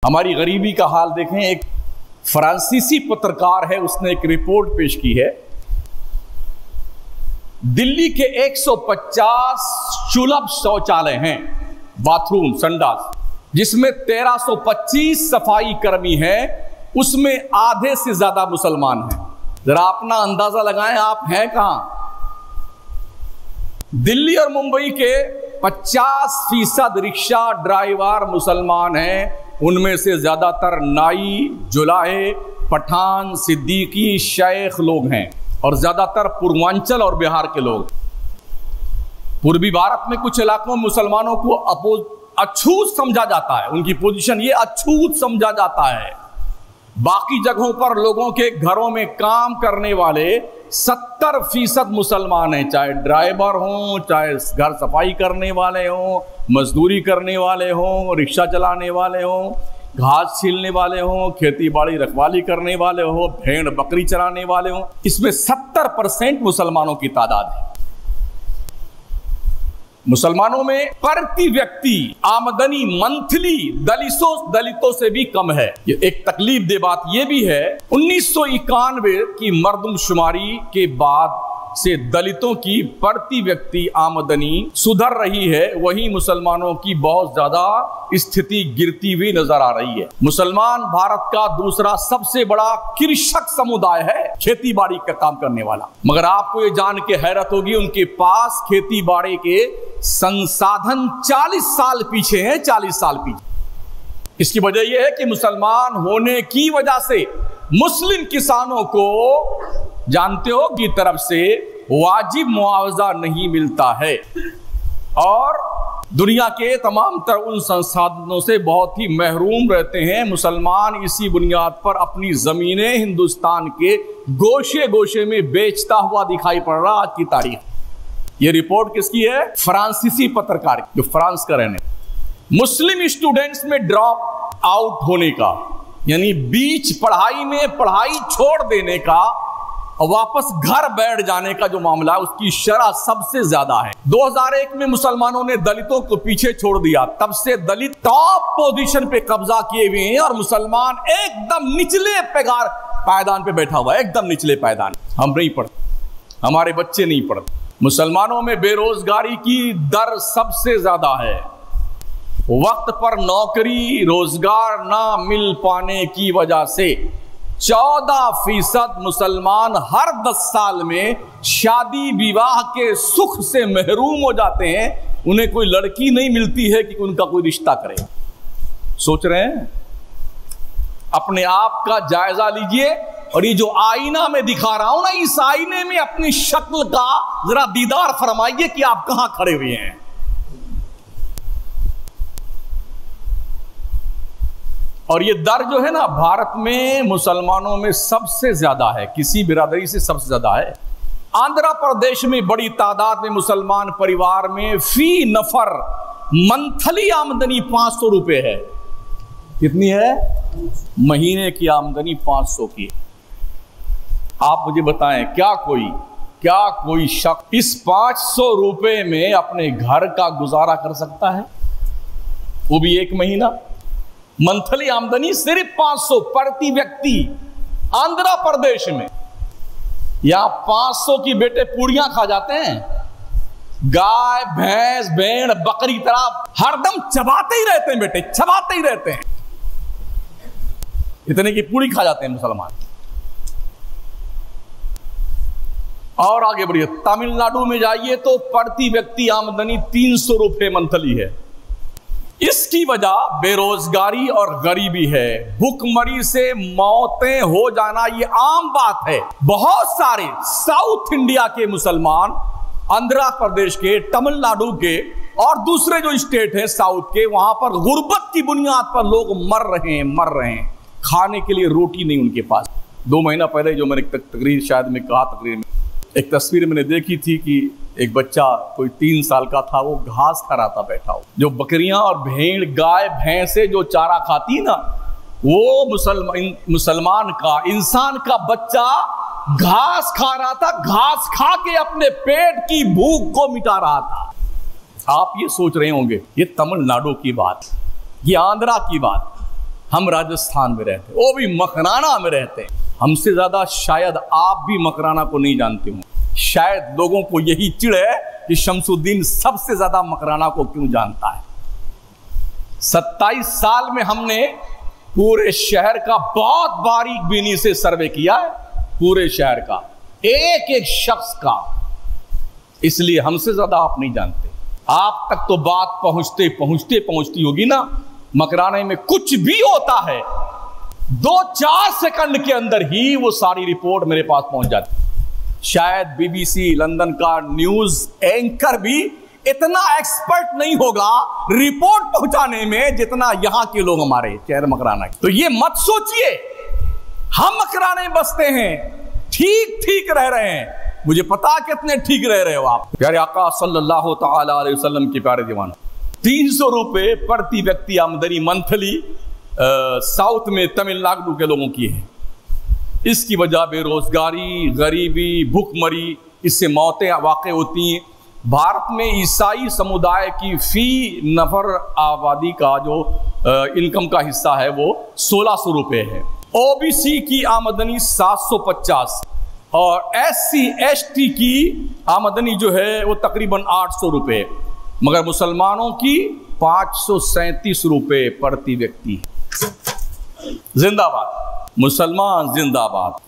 हमारी गरीबी का हाल देखें। एक फ्रांसीसी पत्रकार है, उसने एक रिपोर्ट पेश की है। दिल्ली के 150 सुलभ शौचालय हैं, बाथरूम संडास, जिसमें 1325 सफाई कर्मी हैं, उसमें आधे से ज्यादा मुसलमान हैं। जरा अपना अंदाजा लगाएं, आप हैं कहां? दिल्ली और मुंबई के 50% रिक्शा ड्राइवर मुसलमान हैं, उनमें से ज्यादातर नाई, जुलाहे, पठान, सिद्दीकी, शेख लोग हैं और ज्यादातर पूर्वांचल और बिहार के लोग। पूर्वी भारत में कुछ इलाकों में मुसलमानों को अछूत समझा जाता है, उनकी पोजीशन ये अछूत समझा जाता है। बाकी जगहों पर लोगों के घरों में काम करने वाले 70% मुसलमान हैं, चाहे ड्राइवर हों, चाहे घर सफाई करने वाले हों, मजदूरी करने वाले हों, रिक्शा चलाने वाले हों, घास छीलने वाले हों, खेती बाड़ी रखवाली करने वाले हों, भेड़ बकरी चराने वाले हों। इसमें 70% मुसलमानों की तादाद है। मुसलमानों में प्रति व्यक्ति आमदनी मंथली दलितों से भी कम है। ये एक तकलीफ दे बात यह भी है, 1991 की मर्दमशुमारी के बाद से दलितों की प्रति व्यक्ति आमदनी सुधर रही है, वहीं मुसलमानों की बहुत ज्यादा स्थिति गिरती हुई नजर आ रही है। मुसलमान भारत का दूसरा सबसे बड़ा कृषक समुदाय है, खेती बाड़ी का काम करने वाला। मगर आपको ये जान के हैरत होगी, उनके पास खेती बाड़ी के संसाधन 40 साल पीछे हैं, 40 साल पीछे। इसकी वजह यह है कि मुसलमान होने की वजह से मुस्लिम किसानों को, जानते हो, की तरफ से वाजिब मुआवजा नहीं मिलता है और दुनिया के तमाम तरह उन संसाधनों से बहुत ही महरूम रहते हैं। मुसलमान इसी बुनियाद पर अपनी जमीनें हिंदुस्तान के गोशे गोशे में बेचता हुआ दिखाई पड़ रहा आज की तारीख। यह रिपोर्ट किसकी है? फ्रांसीसी पत्रकार, जो फ्रांस का रहने। मुस्लिम स्टूडेंट्स में ड्रॉप आउट होने का, यानी बीच पढ़ाई में पढ़ाई छोड़ देने का और वापस घर बैठ जाने का जो मामला है, उसकी शरह सबसे ज्यादा है। 2001 में मुसलमानों ने दलितों को पीछे छोड़ दिया, तब से दलित टॉप पोजीशन पे कब्जा किए हुए हैं और मुसलमान एकदम निचले पायदान पे बैठा हुआ है, एकदम निचले पायदान। हम नहीं पढ़ते, हमारे बच्चे नहीं पढ़ते। मुसलमानों में बेरोजगारी की दर सबसे ज्यादा है। वक्त पर नौकरी रोजगार ना मिल पाने की वजह से 14% मुसलमान हर 10 साल में शादी विवाह के सुख से महरूम हो जाते हैं। उन्हें कोई लड़की नहीं मिलती है कि उनका कोई रिश्ता करे। सोच रहे हैं? अपने आप का जायजा लीजिए और ये जो आईना में दिखा रहा हूं ना, इस आईने में अपनी शक्ल का जरा दीदार फरमाइए कि आप कहां खड़े हुए हैं। और ये दर जो है ना, भारत में मुसलमानों में सबसे ज्यादा है, किसी बिरादरी से सबसे ज्यादा है। आंध्र प्रदेश में बड़ी तादाद में मुसलमान परिवार में फी नफर मंथली आमदनी 500 रुपए है। कितनी है? महीने की आमदनी 500 की। आप मुझे बताएं, क्या कोई शख्स इस 500 रुपए में अपने घर का गुजारा कर सकता है? वो भी एक महीना। मंथली आमदनी सिर्फ 500 प्रति व्यक्ति आंध्र प्रदेश में। यहां 500 की बेटे पूड़ियां खा जाते हैं, गाय भैंस भेड़ बकरी तरह हरदम चबाते ही रहते हैं, बेटे चबाते ही रहते हैं, इतने की पूड़ी खा जाते हैं मुसलमान। और आगे बढ़िए, तमिलनाडु में जाइए तो प्रति व्यक्ति आमदनी 300 रुपए मंथली है। इसकी वजह बेरोजगारी और गरीबी है। भूखमरी से मौतें हो जाना ये आम बात है। बहुत सारे साउथ इंडिया के मुसलमान, आंध्र प्रदेश के, तमिलनाडु के और दूसरे जो स्टेट हैं साउथ के, वहां पर गुर्बत की बुनियाद पर लोग मर रहे हैं। खाने के लिए रोटी नहीं उनके पास। 2 महीना पहले जो मैंने तकरीर शायद में कहा, तकरीर में एक तस्वीर मैंने देखी थी कि एक बच्चा कोई 3 साल का था, वो घास खा रहा था बैठा हो। जो बकरियां और भेड़ गाय भैंसे जो चारा खाती ना, वो मुसलमान का, इंसान का बच्चा घास खा रहा था, घास खा के अपने पेट की भूख को मिटा रहा था। आप ये सोच रहे होंगे ये तमिलनाडु की बात, ये आंध्रा की बात, हम राजस्थान में रहते, वो भी मकराना में रहते हैं। हमसे ज्यादा शायद आप भी मकराना को नहीं जानते हो। शायद लोगों को यही चिढ़ है कि शमसुद्दीन सबसे ज्यादा मकराना को क्यों जानता है। 27 साल में हमने पूरे शहर का बहुत बारीक बीनी से सर्वे किया है, पूरे शहर का, एक एक शख्स का। इसलिए हमसे ज्यादा आप नहीं जानते। आप तक तो बात पहुंचती होगी ना। मकराने में कुछ भी होता है 2-4 सेकंड के अंदर ही वो सारी रिपोर्ट मेरे पास पहुंच जाती। शायद बीबीसी लंदन का न्यूज एंकर भी इतना एक्सपर्ट नहीं होगा रिपोर्ट पहुंचाने में जितना यहां के लोग हमारे शहर मकराना। तो ये मत सोचिए हम मकराने बसते हैं, ठीक रह रहे हैं। मुझे पता कितने ठीक रह रहे हो आप। प्यारे आका सल्लल्लाहु ताला अलैहि वसल्लम के प्यारे दीवान। 300 रुपए प्रति व्यक्ति आमदनी मंथली साउथ में तमिलनाडु के लोगों की है। इसकी वजह बेरोजगारी, गरीबी, भूखमरी, इससे मौतें वाक़ होती हैं। भारत में ईसाई समुदाय की फी नफर आबादी का जो इनकम का हिस्सा है वो 1600 रुपये है। ओबीसी की आमदनी 750 और SC ST की आमदनी जो है वो तकरीबन 800 रुपये, मगर मुसलमानों की 537 रुपये प्रति व्यक्ति। जिंदाबाद मुसलमान, जिंदाबाद।